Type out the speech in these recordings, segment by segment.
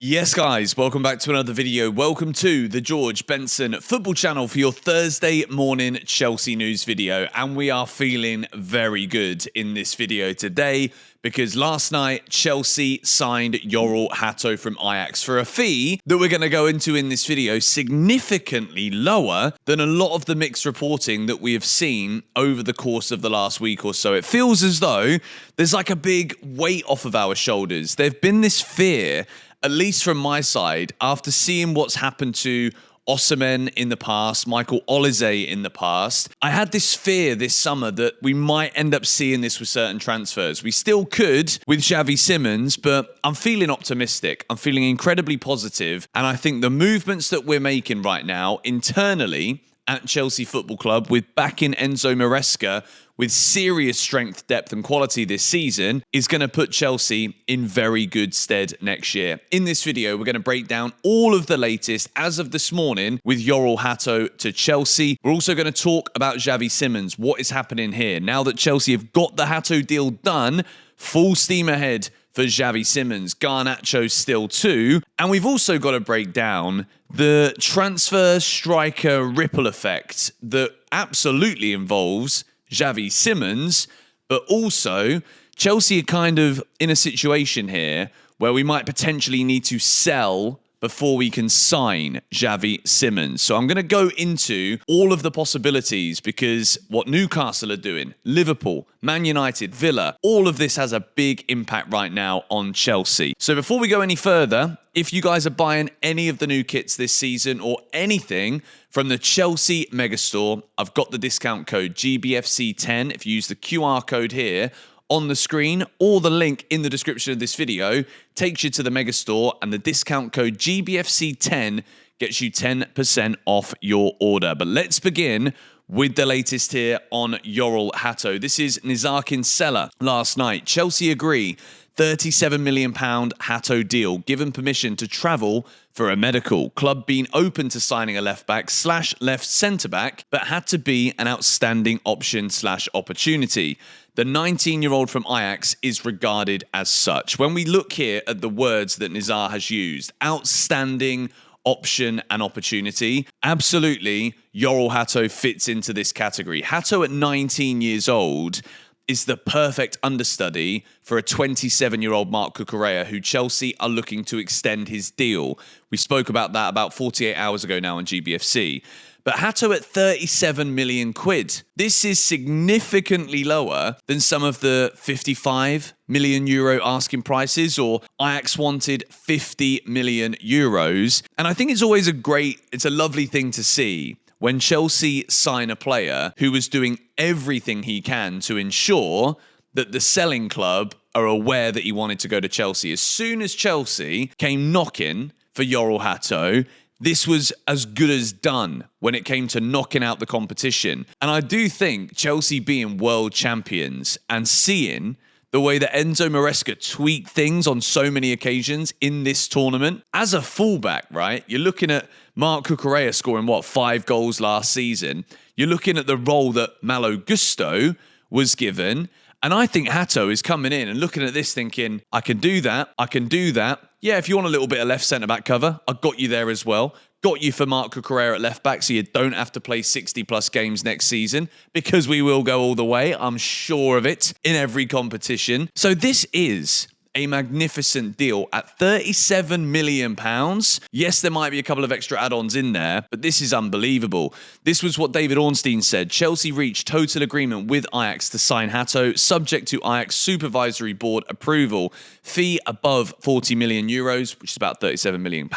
Yes, guys, welcome back to another video. Welcome to the George Benson football channel for your Thursday morning Chelsea news video. And we are feeling very good in this video today because last night Chelsea signed Jorrel Hato from Ajax for a fee that we're going to go into in this video significantly lower than a lot of the mixed reporting that we have seen over the course of the last week or so. It feels as though there's like a big weight off of our shoulders. There's been this fear, at least from my side, after seeing what's happened to Osimhen in the past, Michael Olise in the past, I had this fear this summer that we might end up seeing this with certain transfers. We still could with Xavi Simons, but I'm feeling optimistic. I'm feeling incredibly positive, and I think the movements that we're making right now internally at Chelsea Football Club with backing Enzo Maresca with serious strength, depth and quality this season is going to put Chelsea in very good stead next year. In this video, we're going to break down all of the latest as of this morning with Jorrel Hato to Chelsea. We're also going to talk about Xavi Simons, what is happening here. Now that Chelsea have got the Hato deal done, full steam ahead for Xavi Simons, Garnacho still too. And we've also got to break down the transfer striker ripple effect that absolutely involves Xavi Simons, but also Chelsea are kind of in a situation here where we might potentially need to sell before we can sign Xavi Simons. So I'm going to go into all of the possibilities because what Newcastle are doing, Liverpool, Man United, Villa, all of this has a big impact right now on Chelsea. So before we go any further, if you guys are buying any of the new kits this season or anything from the Chelsea Megastore, I've got the discount code GBFC10. If you use the QR code here on the screen or the link in the description of this video, takes you to the Megastore, and the discount code GBFC10 gets you 10% off your order. But let's begin with the latest here on Jorrel Hato. This is Nizar Kinsella last night. Chelsea agree £37 million Hato deal, given permission to travel for a medical. Club being open to signing a left-back/left centre-back, but had to be an outstanding option/opportunity. The 19-year-old from Ajax is regarded as such. When we look here at the words that Nizar has used, outstanding, option and opportunity, absolutely, Jorrel Hato fits into this category. Hato at 19 years old is the perfect understudy for a 27-year-old Marc Cucurella, who Chelsea are looking to extend his deal. We spoke about that about 48 hours ago now on GBFC. But Hato at 37 million quid. This is significantly lower than some of the 55 million euro asking prices, or Ajax wanted 50 million euros. And I think it's always it's a lovely thing to see when Chelsea sign a player who was doing everything he can to ensure that the selling club are aware that he wanted to go to Chelsea. As soon as Chelsea came knocking for Jorrel Hato, this was as good as done when it came to knocking out the competition. And I do think Chelsea being world champions and seeing the way that Enzo Maresca tweaked things on so many occasions in this tournament, as a fullback, right? You're looking at Marc Cucurella scoring, 5 goals last season. You're looking at the role that Malo Gusto was given. And I think Hato is coming in and looking at this thinking, I can do that, I can do that. Yeah, if you want a little bit of left centre-back cover, I got you there as well. Got you for Marc Cucurella at left-back so you don't have to play 60-plus games next season, because we will go all the way, I'm sure of it, in every competition. So this is a magnificent deal at £37 million. Yes, there might be a couple of extra add-ons in there, but this is unbelievable. This was what David Ornstein said. Chelsea reached total agreement with Ajax to sign Hato, subject to Ajax supervisory board approval. Fee above 40 million euros, which is about £37 million,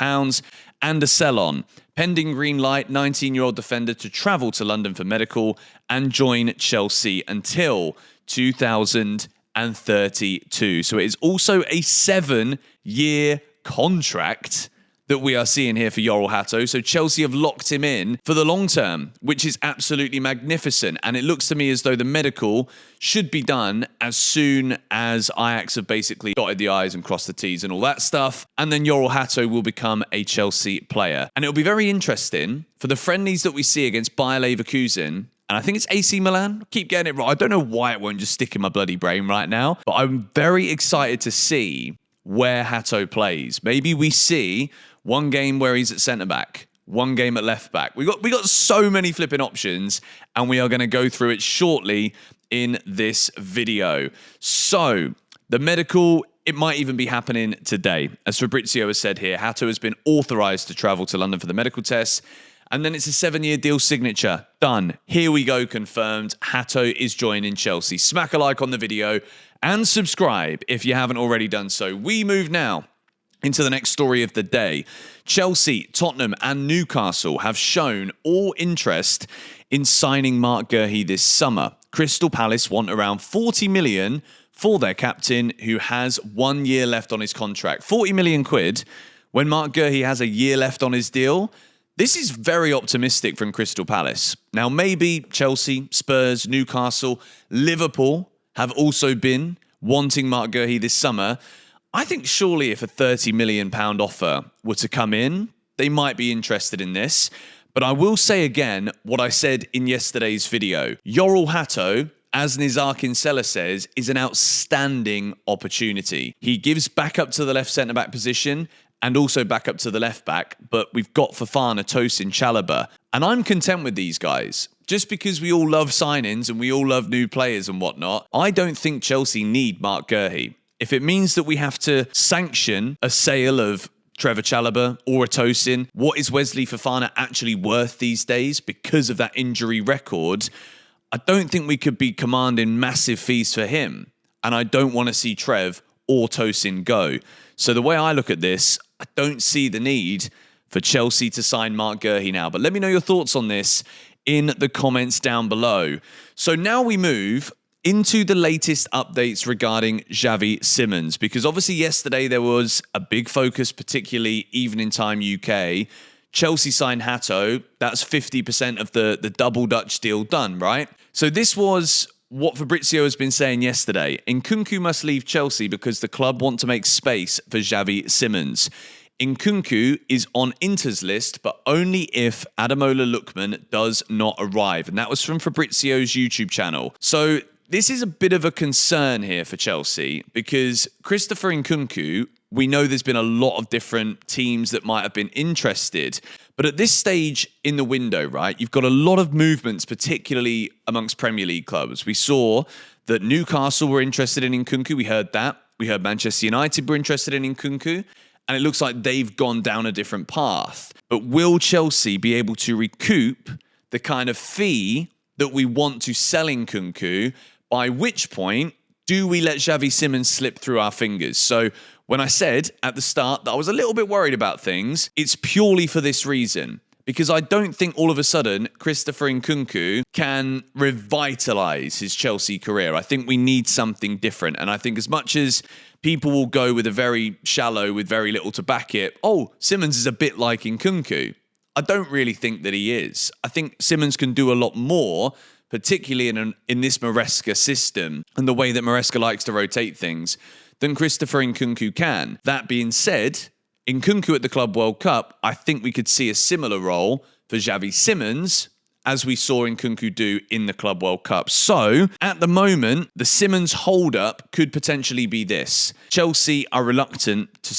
and a sell-on. Pending green light, 19-year-old defender to travel to London for medical and join Chelsea until 2032. So it is also a 7-year contract that we are seeing here for Jorrel Hato. So Chelsea have locked him in for the long term, which is absolutely magnificent. And it looks to me as though the medical should be done as soon as Ajax have basically dotted the I's and crossed the T's and all that stuff. And then Jorrel Hato will become a Chelsea player. And it'll be very interesting for the friendlies that we see against Bayer Leverkusen. And I think it's AC Milan. I keep getting it right. I don't know why it won't just stick in my bloody brain right now. But I'm very excited to see where Hato plays. Maybe we see one game where he's at centre-back, one game at left-back. We got so many flipping options, and we are going to go through it shortly in this video. So, the medical, it might even be happening today. As Fabrizio has said here, Hato has been authorised to travel to London for the medical tests. And then it's a 7-year deal signature. Done. Here we go, confirmed. Hato is joining Chelsea. Smack a like on the video and subscribe if you haven't already done so. We move now into the next story of the day. Chelsea, Tottenham and Newcastle have shown all interest in signing Marc Guéhi this summer. Crystal Palace want around 40 million for their captain, who has 1 year left on his contract. 40 million quid when Marc Guéhi has a year left on his deal. This is very optimistic from Crystal Palace. Now, maybe Chelsea, Spurs, Newcastle, Liverpool have also been wanting Marc Guéhi this summer. I think surely if a £30 million offer were to come in, they might be interested in this. But I will say again what I said in yesterday's video. Jorrel Hato, as Nizar Kinsella says, is an outstanding opportunity. He gives backup to the left centre-back position and also back up to the left back, but we've got Fofana, Tosin, Chalobah. And I'm content with these guys. Just because we all love signings and we all love new players and whatnot, I don't think Chelsea need Marc Guéhi. If it means that we have to sanction a sale of Trevor Chalobah or a Tosin, what is Wesley Fofana actually worth these days because of that injury record? I don't think we could be commanding massive fees for him. And I don't want to see Trev or Tosin go. So the way I look at this, I don't see the need for Chelsea to sign Marc Guéhi now. But let me know your thoughts on this in the comments down below. So now we move into the latest updates regarding Xavi Simons, because obviously yesterday there was a big focus, particularly Evening Time UK. Chelsea signed Hato. That's 50% of the double Dutch deal done, right? So this was what Fabrizio has been saying yesterday. Nkunku must leave Chelsea because the club want to make space for Xavi Simons. Nkunku is on Inter's list, but only if Ademola Lookman does not arrive. And that was from Fabrizio's YouTube channel. So this is a bit of a concern here for Chelsea because Christopher Nkunku, we know there's been a lot of different teams that might have been interested. But at this stage in the window, right, you've got a lot of movements, particularly amongst Premier League clubs. We saw that Newcastle were interested in Nkunku. We heard that. We heard Manchester United were interested in Nkunku. And it looks like they've gone down a different path. But will Chelsea be able to recoup the kind of fee that we want to sell Nkunku? By which point, do we let Xavi Simons slip through our fingers? So when I said at the start that I was a little bit worried about things, it's purely for this reason. Because I don't think all of a sudden Christopher Nkunku can revitalise his Chelsea career. I think we need something different. And I think as much as people will go with a very shallow, with very little to back it, oh, Simons is a bit like Nkunku. I don't really think that he is. I think Simons can do a lot more, particularly in this Maresca system and the way that Maresca likes to rotate things, than Christopher Nkunku can. That being said, Nkunku at the Club World Cup, I think we could see a similar role for Xavi Simons as we saw Nkunku do in the Club World Cup. So, at the moment, the Simons hold-up could potentially be this. Chelsea are reluctant to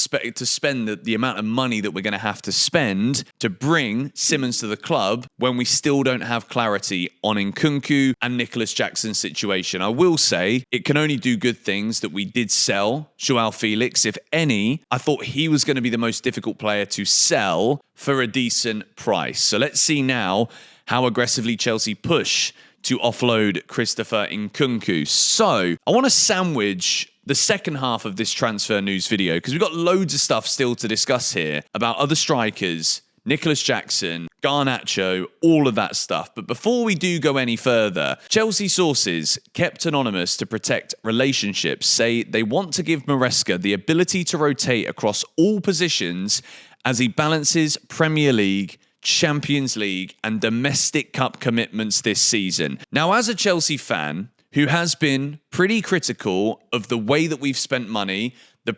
spend the amount of money that we're going to have to spend to bring Simons to the club when we still don't have clarity on Nkunku and Nicholas Jackson's situation. I will say, it can only do good things that we did sell Joao Felix. If any, I thought he was going to be the most difficult player to sell for a decent price. So let's see now how aggressively Chelsea push to offload Christopher Nkunku. So, I want to sandwich the second half of this transfer news video because we've got loads of stuff still to discuss here about other strikers, Nicholas Jackson, Garnacho, all of that stuff. But before we do go any further, Chelsea sources kept anonymous to protect relationships say they want to give Maresca the ability to rotate across all positions as he balances Premier League, Champions League and domestic cup commitments this season. Now, as a Chelsea fan who has been pretty critical of the way that we've spent money,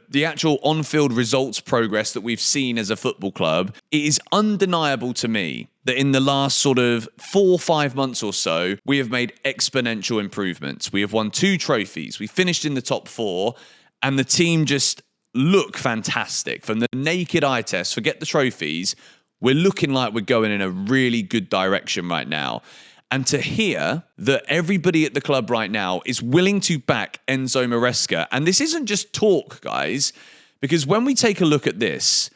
the actual on-field results progress that we've seen as a football club, it is undeniable to me that in the last sort of 4 or 5 months or so, we have made exponential improvements. We have won 2 trophies. We finished in the top 4 and the team just look fantastic. From the naked eye test, forget the trophies, we're looking like we're going in a really good direction right now. And to hear that everybody at the club right now is willing to back Enzo Maresca, and this isn't just talk, guys, because when we take a look at this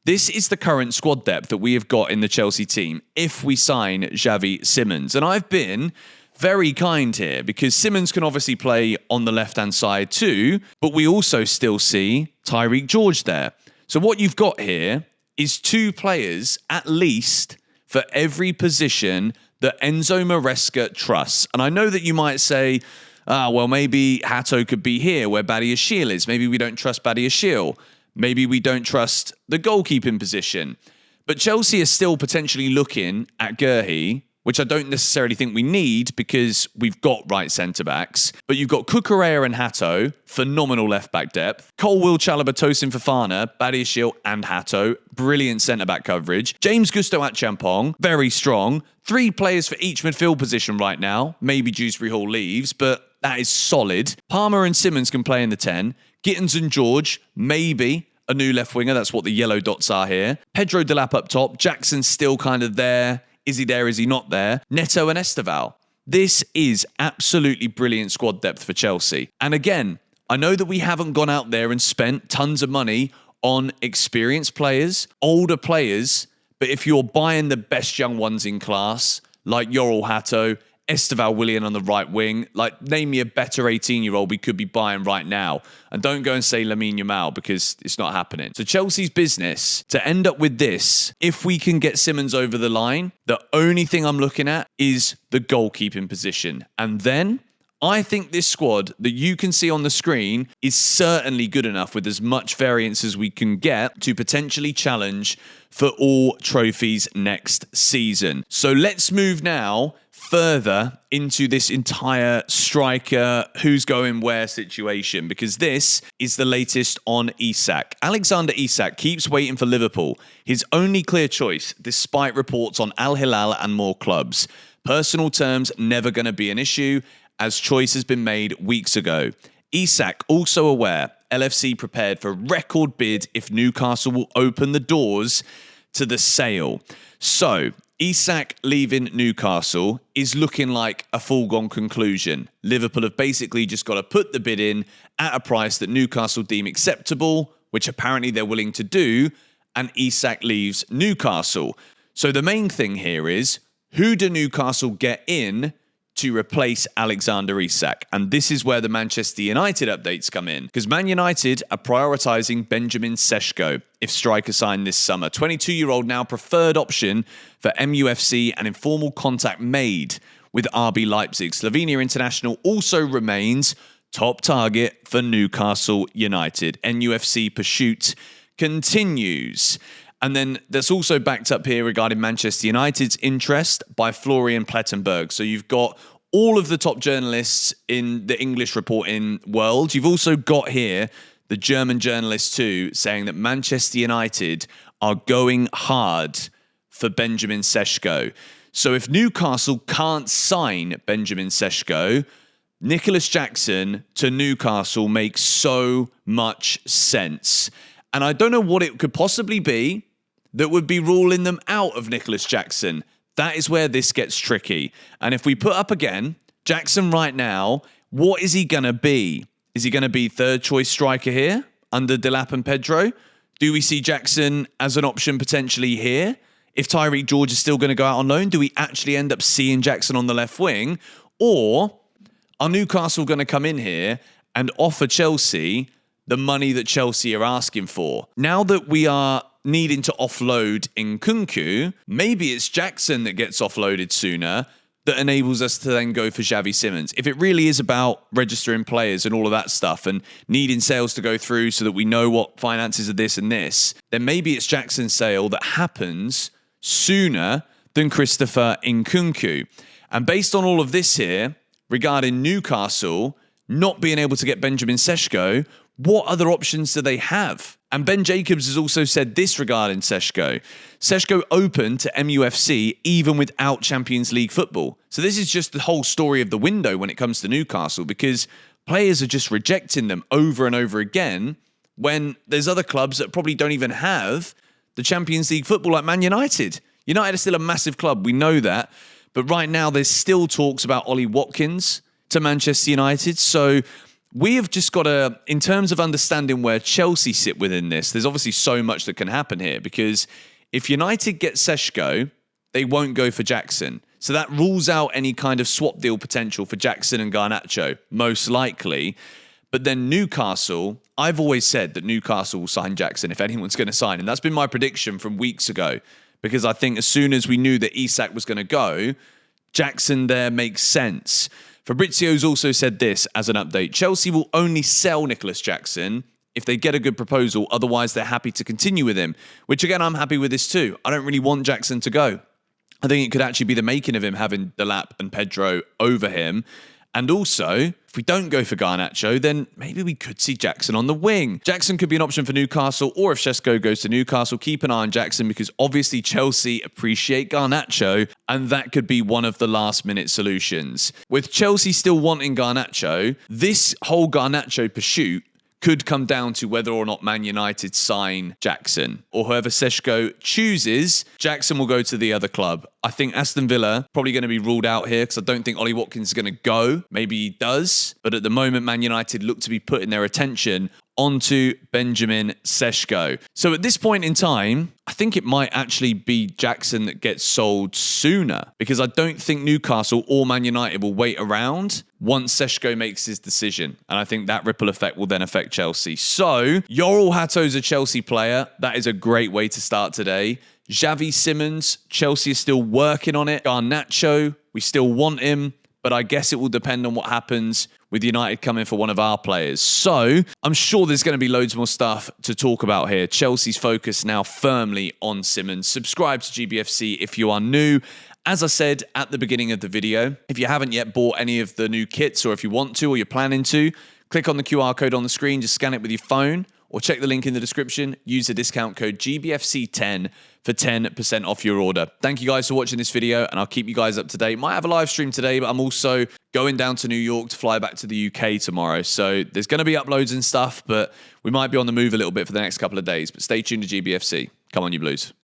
is the current squad depth that we have got in the Chelsea team if we sign Xavi Simons. And I've been very kind here because Simons can obviously play on the left-hand side too, but we also still see Tyreek George there. So what you've got here is 2 players at least for every position that Enzo Maresca trusts. And I know that you might say, well, maybe Hato could be here where Badiashile is. Maybe we don't trust Badiashile. Maybe we don't trust the goalkeeping position. But Chelsea is still potentially looking at Gurhi, which I don't necessarily think we need because we've got right centre-backs. But you've got Cucurella and Hato, phenomenal left-back depth. Colwill, Chalobah, Tosin Fofana, Badiashile and Hato, brilliant centre-back coverage. James Gusto-Achampong, very strong. 3 players for each midfield position right now. Maybe Dewsbury Hall leaves, but that is solid. Palmer and Simons can play in the 10. Gittins and George, maybe a new left winger. That's what the yellow dots are here. Pedro Delap up top. Jackson's still kind of there. Is he there? Is he not there? Neto and Esteval. This is absolutely brilliant squad depth for Chelsea. And again, I know that we haven't gone out there and spent tons of money on experienced players, older players, but if you're buying the best young ones in class, like Jorrel Hato, Esteval Willian on the right wing, like name me a better 18-year-old we could be buying right now. And don't go and say Lamine Yamal because it's not happening. So Chelsea's business to end up with this, if we can get Simons over the line, the only thing I'm looking at is the goalkeeping position. And then I think this squad that you can see on the screen is certainly good enough with as much variance as we can get to potentially challenge for all trophies next season. So let's move now further into this entire striker who's going where situation, because this is the latest on Isak. Alexander Isak keeps waiting for Liverpool, his only clear choice despite reports on Al Hilal and more clubs. Personal terms never going to be an issue as choice has been made weeks ago. Isak also aware LFC prepared for record bid if Newcastle will open the doors to the sale. So Isak leaving Newcastle is looking like a foregone conclusion. Liverpool have basically just got to put the bid in at a price that Newcastle deem acceptable, which apparently they're willing to do, and Isak leaves Newcastle. So the main thing here is, who do Newcastle get in to replace Alexander Isak? And this is where the Manchester United updates come in, because Man United are prioritising Benjamin Sesko if striker signed this summer. 22-year-old now preferred option for MUFC and informal contact made with RB Leipzig. Slovenia international also remains top target for Newcastle United. NUFC pursuit continues. And then that's also backed up here regarding Manchester United's interest by Florian Plettenberg. So you've got all of the top journalists in the English reporting world. You've also got here the German journalists too, saying that Manchester United are going hard for Benjamin Sesko. So if Newcastle can't sign Benjamin Sesko, Nicholas Jackson to Newcastle makes so much sense. And I don't know what it could possibly be that would be ruling them out of Nicholas Jackson. That is where this gets tricky. And if we put up again, Jackson right now, what is he going to be? Is he going to be third choice striker here under Delap and Pedro? Do we see Jackson as an option potentially here? If Tyreek George is still going to go out on loan, do we actually end up seeing Jackson on the left wing? Or are Newcastle going to come in here and offer Chelsea the money that Chelsea are asking for? Now that we are needing to offload Nkunku, maybe it's Jackson that gets offloaded sooner that enables us to then go for Xavi Simons. If it really is about registering players and all of that stuff and needing sales to go through so that we know what finances are this and this, then maybe it's Jackson's sale that happens sooner than Christopher Nkunku. And based on all of this here, regarding Newcastle not being able to get Benjamin Sesko, what other options do they have? And Ben Jacobs has also said this regarding Sesko. Sesko open to MUFC even without Champions League football. So this is just the whole story of the window when it comes to Newcastle, because players are just rejecting them over and over again when there's other clubs that probably don't even have the Champions League football like Man United. United are still a massive club, we know that. But right now, there's still talks about Ollie Watkins to Manchester United. So we have just got to, in terms of understanding where Chelsea sit within this, there's obviously so much that can happen here. Because if United get Šeško, they won't go for Jackson. So that rules out any kind of swap deal potential for Jackson and Garnacho, most likely. But then Newcastle, I've always said that Newcastle will sign Jackson if anyone's going to sign. And that's been my prediction from weeks ago. Because I think as soon as we knew that Isak was going to go, Jackson there makes sense. Fabrizio's also said this as an update. Chelsea will only sell Nicholas Jackson if they get a good proposal. Otherwise, they're happy to continue with him. Which, again, I'm happy with this too. I don't really want Jackson to go. I think it could actually be the making of him having Delap and Pedro over him. And also, if we don't go for Garnacho, then maybe we could see Jackson on the wing. Jackson could be an option for Newcastle, or if Šeško goes to Newcastle, keep an eye on Jackson because obviously Chelsea appreciate Garnacho, and that could be one of the last-minute solutions. With Chelsea still wanting Garnacho, this whole Garnacho pursuit could come down to whether or not Man United sign Jackson. Or whoever Šeško chooses, Jackson will go to the other club. I think Aston Villa probably going to be ruled out here because I don't think Ollie Watkins is going to go. Maybe he does. But at the moment, Man United look to be putting their attention onto Benjamin Šeško. So at this point in time, I think it might actually be Jackson that gets sold sooner because I don't think Newcastle or Man United will wait around once Šeško makes his decision. And I think that ripple effect will then affect Chelsea. So Jorrel Hato's a Chelsea player. That is a great way to start today. Xavi Simons, Chelsea is still working on it. Garnacho, we still want him. But I guess it will depend on what happens with United coming for one of our players. So I'm sure there's going to be loads more stuff to talk about here. Chelsea's focus now firmly on Simons. Subscribe to GBFC if you are new. As I said at the beginning of the video, if you haven't yet bought any of the new kits or if you want to or you're planning to, click on the QR code on the screen, just scan it with your phone or check the link in the description. Use the discount code GBFC10 for 10% off your order. Thank you guys for watching this video and I'll keep you guys up to date. Might have a live stream today, but I'm also going down to New York to fly back to the UK tomorrow. So there's going to be uploads and stuff, but we might be on the move a little bit for the next couple of days. But stay tuned to GBFC. Come on, you Blues.